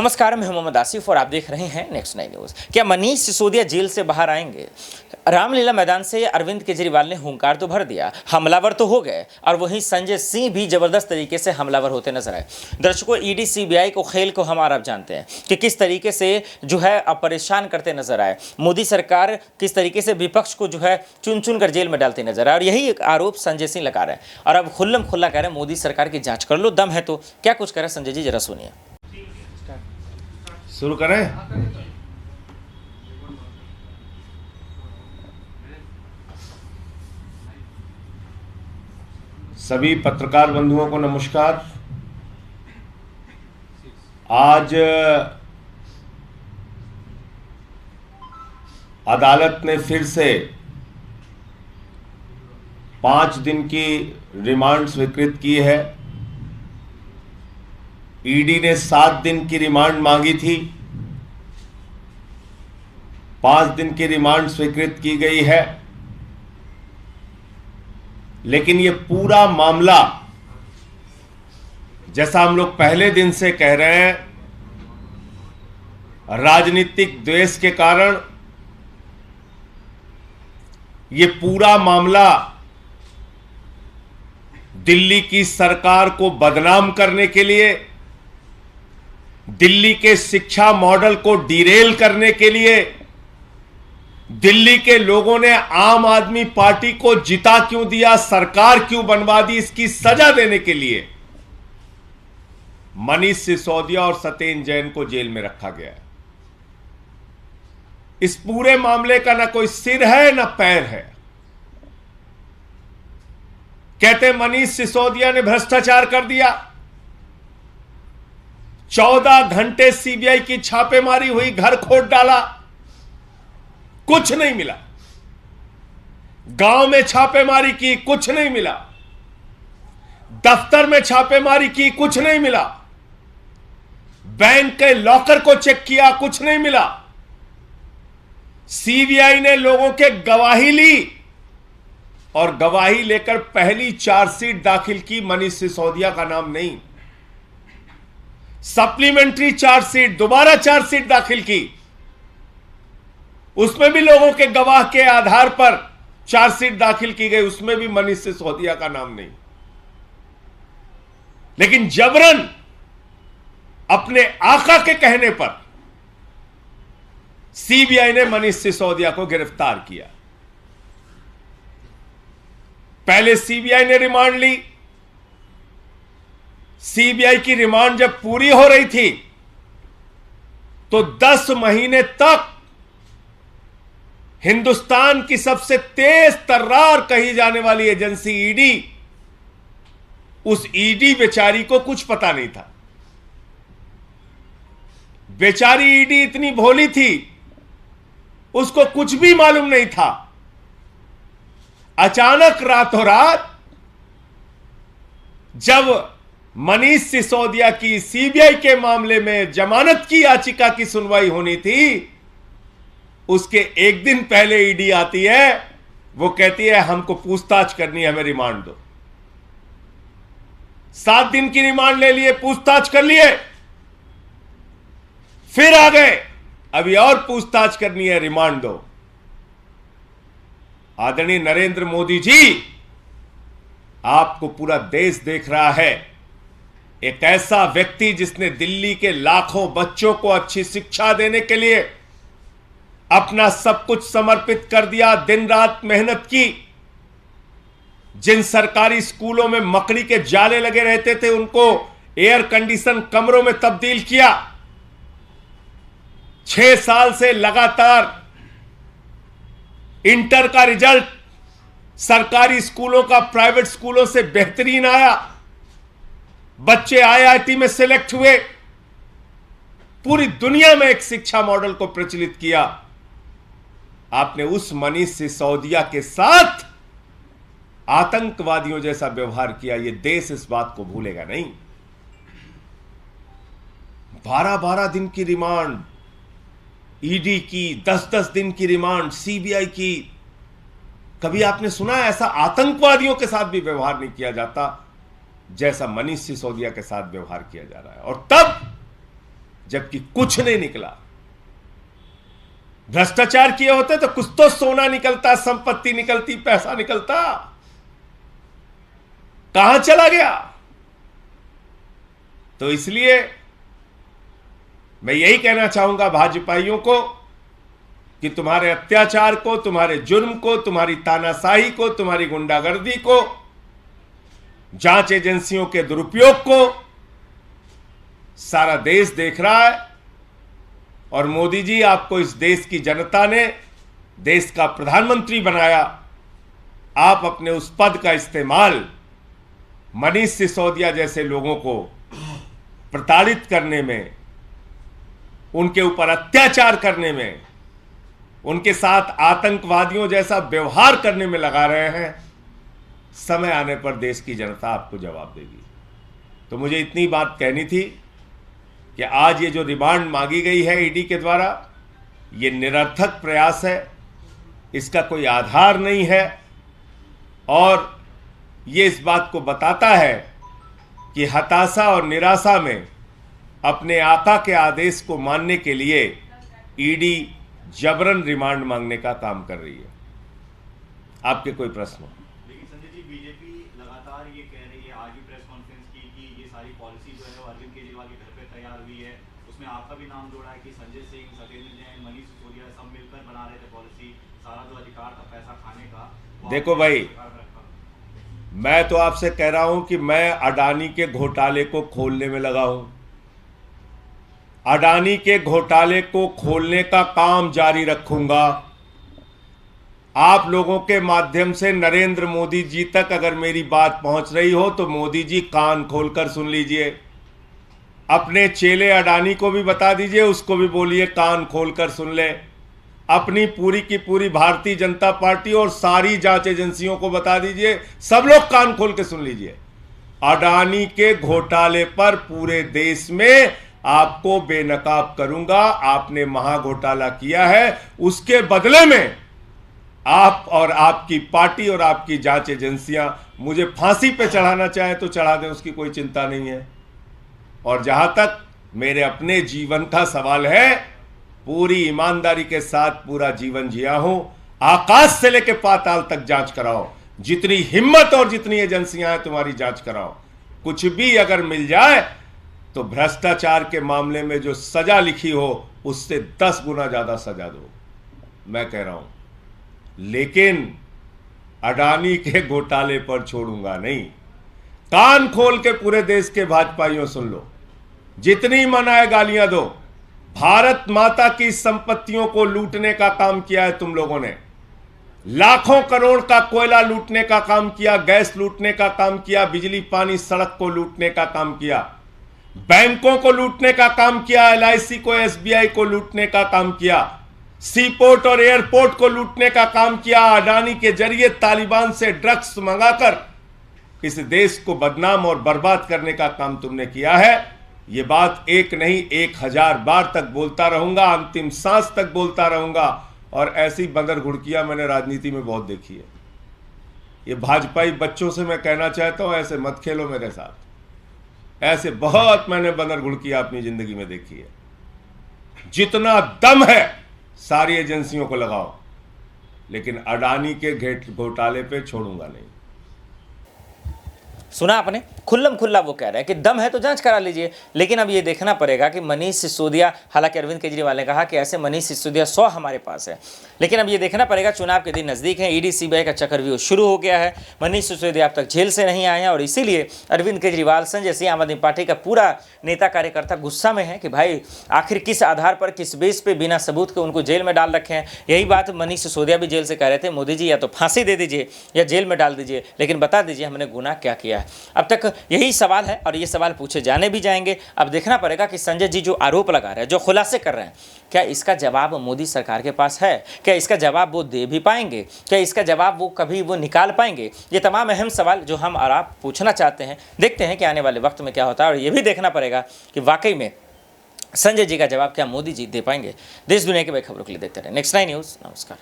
नमस्कार, मैं मोहम्मद आसिफ और आप देख रहे हैं नेक्स्ट 9 न्यूज। क्या मनीष सिसोदिया जेल से बाहर आएंगे? रामलीला मैदान से अरविंद केजरीवाल ने हुंकार तो भर दिया, हमलावर तो हो गए, और वहीं संजय सिंह भी जबरदस्त तरीके से हमलावर होते नजर आए। दर्शकों, ईडी सीबीआई को खेल को हम आप जानते हैं कि किस तरीके से जो है परेशान करते नजर आए। मोदी सरकार किस तरीके से विपक्ष को जो है चुन चुन कर जेल में डालती नजर आए, और यही एक आरोप संजय सिंह लगा रहे हैं। और अब खुल्लम खुल्ला कह रहे हैं मोदी सरकार की जांच कर लो, दम है तो। क्या कुछ कह रहे हैं संजय जी, जरा सुनिए। शुरू करें। सभी पत्रकार बंधुओं को नमस्कार। आज अदालत ने फिर से 5 दिन की रिमांड स्वीकृत की है। ईडी ने 7 दिन की रिमांड मांगी थी, 5 दिन की रिमांड स्वीकृत की गई है। लेकिन ये पूरा मामला, जैसा हम लोग पहले दिन से कह रहे हैं, राजनीतिक द्वेष के कारण ये पूरा मामला दिल्ली की सरकार को बदनाम करने के लिए, दिल्ली के शिक्षा मॉडल को डिरेल करने के लिए, दिल्ली के लोगों ने आम आदमी पार्टी को जिता क्यों दिया, सरकार क्यों बनवा दी, इसकी सजा देने के लिए मनीष सिसोदिया और सत्येंद्र जैन को जेल में रखा गया है। इस पूरे मामले का ना कोई सिर है ना पैर है। कहते मनीष सिसोदिया ने भ्रष्टाचार कर दिया। 14 घंटे सीबीआई की छापेमारी हुई, घर खोद डाला, कुछ नहीं मिला। गांव में छापेमारी की, कुछ नहीं मिला। दफ्तर में छापेमारी की, कुछ नहीं मिला। बैंक के लॉकर को चेक किया, कुछ नहीं मिला। सीबीआई ने लोगों के गवाही ली और गवाही लेकर पहली चार्जशीट दाखिल की, मनीष सिसोदिया का नाम नहीं। सप्लीमेंट्री चार्जशीट, दोबारा चार्जशीट दाखिल की, उसमें भी लोगों के गवाह के आधार पर चार्जशीट दाखिल की गई, उसमें भी मनीष सिसोदिया का नाम नहीं। लेकिन जबरन अपने आका के कहने पर सीबीआई ने मनीष सिसोदिया को गिरफ्तार किया। पहले सीबीआई ने रिमांड ली। सीबीआई की रिमांड जब पूरी हो रही थी तो 10 महीने तक हिंदुस्तान की सबसे तेज तर्रार कही जाने वाली एजेंसी ईडी, उस ईडी बेचारी को कुछ पता नहीं था। बेचारी ईडी इतनी भोली थी, उसको कुछ भी मालूम नहीं था। अचानक रातों रात जब मनीष सिसोदिया की सीबीआई के मामले में जमानत की याचिका की सुनवाई होनी थी, उसके एक दिन पहले ईडी आती है, वो कहती है हमको पूछताछ करनी है, हमें रिमांड दो। 7 दिन की रिमांड ले लिए, पूछताछ कर लिए, फिर आ गए, अभी और पूछताछ करनी है, रिमांड दो। आदरणीय नरेंद्र मोदी जी, आपको पूरा देश देख रहा है। एक ऐसा व्यक्ति जिसने दिल्ली के लाखों बच्चों को अच्छी शिक्षा देने के लिए अपना सब कुछ समर्पित कर दिया, दिन रात मेहनत की, जिन सरकारी स्कूलों में मकड़ी के जाले लगे रहते थे उनको एयर कंडीशन कमरों में तब्दील किया। 6 साल से लगातार इंटर का रिजल्ट सरकारी स्कूलों का प्राइवेट स्कूलों से बेहतरीन आया। बच्चे आईआईटी में सिलेक्ट हुए। पूरी दुनिया में एक शिक्षा मॉडल को प्रचलित किया। आपने उस मनीष सिसोदिया के साथ आतंकवादियों जैसा व्यवहार किया। यह देश इस बात को भूलेगा नहीं। 12-12 दिन की रिमांड ईडी की, 10-10 दिन की रिमांड सीबीआई की। कभी आपने सुना ऐसा आतंकवादियों के साथ भी व्यवहार नहीं किया जाता जैसा मनीष सिसोदिया के साथ व्यवहार किया जा रहा है। और तब जबकि कुछ नहीं निकला। भ्रष्टाचार किए होते तो कुछ तो सोना निकलता, संपत्ति निकलती, पैसा निकलता। कहां चला गया? तो इसलिए मैं यही कहना चाहूंगा भाजपाइयों को कि तुम्हारे अत्याचार को, तुम्हारे जुर्म को, तुम्हारी तानाशाही को, तुम्हारी गुंडागर्दी को, जांच एजेंसियों के दुरुपयोग को सारा देश देख रहा है। और मोदी जी, आपको इस देश की जनता ने देश का प्रधानमंत्री बनाया। आप अपने उस पद का इस्तेमाल मनीष सिसोदिया जैसे लोगों को प्रताड़ित करने में, उनके ऊपर अत्याचार करने में, उनके साथ आतंकवादियों जैसा व्यवहार करने में लगा रहे हैं। समय आने पर देश की जनता आपको जवाब देगी। तो मुझे इतनी बात कहनी थी कि आज ये जो रिमांड मांगी गई है ईडी के द्वारा, ये निरर्थक प्रयास है, इसका कोई आधार नहीं है। और ये इस बात को बताता है कि हताशा और निराशा में अपने आका के आदेश को मानने के लिए ईडी जबरन रिमांड मांगने का काम कर रही है। आपके कोई प्रश्न? लेकिन संजय जी, बीजेपी लगातार ये कह रही है, आज भी प्रेस कॉन्फ्रेंस की, कि ये सारी पॉलिसी जो है वो अरविंद केजरीवाल के घर पे तैयार हुई है। उसमें आपका भी नाम जोड़ा है कि संजय सिंह, सत्येंद्र जैन, मनीष सिसोदिया सब मिलकर बना रहे थे पॉलिसी। सारा जो अधिकार था पैसा खाने का, देखो भाई, मैं तो आपसे कह रहा हूं कि मैं अडानी के घोटाले को खोलने में लगा हूं। अडानी के घोटाले को खोलने का काम जारी रखूंगा। आप लोगों के माध्यम से नरेंद्र मोदी जी तक अगर मेरी बात पहुंच रही हो तो मोदी जी कान खोलकर सुन लीजिए। अपने चेले अडानी को भी बता दीजिए, उसको भी बोलिए कान खोलकर सुन ले। अपनी पूरी की पूरी भारतीय जनता पार्टी और सारी जांच एजेंसियों को बता दीजिए, सब लोग कान खोल के सुन लीजिए। अडानी के घोटाले पर पूरे देश में आपको बेनकाब करूंगा। आपने महाघोटाला किया है, उसके बदले में आप और आपकी पार्टी और आपकी जांच एजेंसियां मुझे फांसी पे चढ़ाना चाहे तो चढ़ा दें, उसकी कोई चिंता नहीं है। और जहां तक मेरे अपने जीवन का सवाल है, पूरी ईमानदारी के साथ पूरा जीवन जिया हूं। आकाश से लेकर पाताल तक जांच कराओ, जितनी हिम्मत और जितनी एजेंसियां हैं तुम्हारी जांच कराओ। कुछ भी अगर मिल जाए तो भ्रष्टाचार के मामले में जो सजा लिखी हो उससे 10 गुना ज्यादा सजा दो, मैं कह रहा हूं। लेकिन अडानी के घोटाले पर छोड़ूंगा नहीं। कान खोल के पूरे देश के भाजपाइयों सुन लो, जितनी मन आए गालियां दो। भारत माता की संपत्तियों को लूटने का काम किया है तुम लोगों ने। लाखों करोड़ का कोयला लूटने का काम किया, गैस लूटने का काम किया, बिजली पानी सड़क को लूटने का काम किया, बैंकों को लूटने का काम किया, एलआईसी को, एसबीआई को लूटने का काम किया, सीपोर्ट और एयरपोर्ट को लूटने का काम किया। अडानी के जरिए तालिबान से ड्रग्स मंगाकर इस देश को बदनाम और बर्बाद करने का काम तुमने किया है। ये बात एक नहीं 1000 बार तक बोलता रहूंगा, अंतिम सांस तक बोलता रहूंगा। और ऐसी बंदर घुड़कियां मैंने राजनीति में बहुत देखी है। ये भाजपाई बच्चों से मैं कहना चाहता हूं, ऐसे मत खेलो मेरे साथ। ऐसे बहुत मैंने बंदर घुड़कियां अपनी जिंदगी में देखी है। जितना दम है सारी एजेंसियों को लगाओ, लेकिन अडानी के घोटाले पे छोड़ूंगा नहीं। सुना आपने, खुल्लम खुल्ला वो कह रहे हैं कि दम है तो जांच करा लीजिए। लेकिन अब ये देखना पड़ेगा कि मनीष सिसोदिया, हालांकि अरविंद केजरीवाल ने कहा कि ऐसे मनीष सिसोदिया 100 हमारे पास है, लेकिन अब ये देखना पड़ेगा, चुनाव के दिन नज़दीक है, ईडी सीबीआई का चक्रव्यूह शुरू हो गया है। मनीष सिसोदिया अब तक जेल से नहीं आए हैं और इसीलिए अरविंद केजरीवाल, संजय सिंह, आम आदमी पार्टी का पूरा नेता कार्यकर्ता गुस्सा में है कि भाई आखिर किस आधार पर, किस बेस पे बिना सबूत के उनको जेल में डाल रखे हैं। यही बात मनीष सिसोदिया भी जेल से कह रहे थे, मोदी जी या तो फांसी दे दीजिए या जेल में डाल दीजिए, लेकिन बता दीजिए हमने गुनाह क्या किया है। अब तक यही सवाल है और ये सवाल पूछे जाने भी जाएंगे। अब देखना पड़ेगा कि संजय जी जो आरोप लगा रहे हैं, जो खुलासे कर रहे हैं, क्या इसका जवाब मोदी सरकार के पास है? क्या इसका जवाब वो दे भी पाएंगे? क्या इसका जवाब वो कभी वो निकाल पाएंगे? ये तमाम अहम सवाल जो हम और आप पूछना चाहते हैं। देखते हैं कि आने वाले वक्त में क्या होता है और ये भी देखना पड़ेगा कि वाकई में संजय जी का जवाब क्या मोदी जी दे पाएंगे। देश दुनिया की बड़ी खबरों के लिए देखते रहे नेक्स्ट 9 न्यूज़। नमस्कार।